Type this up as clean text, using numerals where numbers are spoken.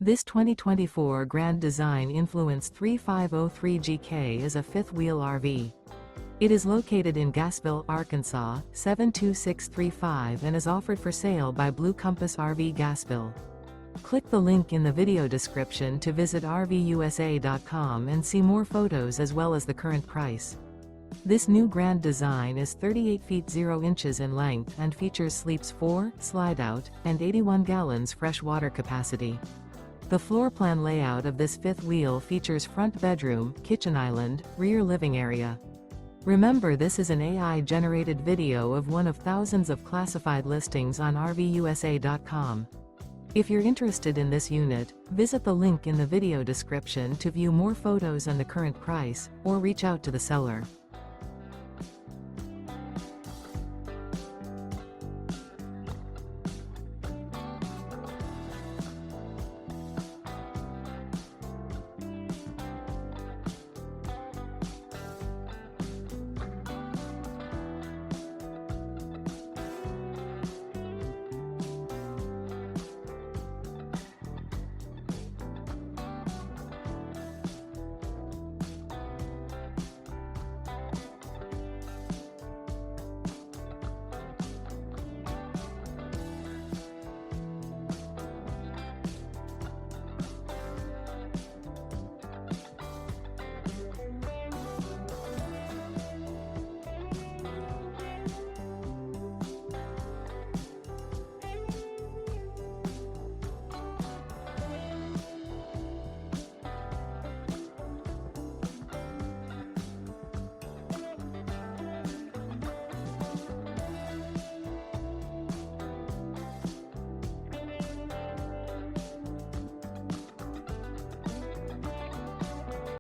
This 2024 Grand Design Influence 3503 GK is a fifth-wheel RV. It is located in Gassville, Arkansas, 72635 and is offered for sale by Blue Compass RV Gassville. Click the link in the video description to visit RVUSA.com and see more photos as well as the current price. This new Grand Design is 38 feet 0 inches in length and features sleeps 4, slide-out, and 81 gallons fresh water capacity. The floor plan layout of this fifth wheel features front bedroom, kitchen island, rear living area. Remember, this is an AI-generated video of one of thousands of classified listings on RVUSA.com. If you're interested in this unit, visit the link in the video description to view more photos and the current price, or reach out to the seller.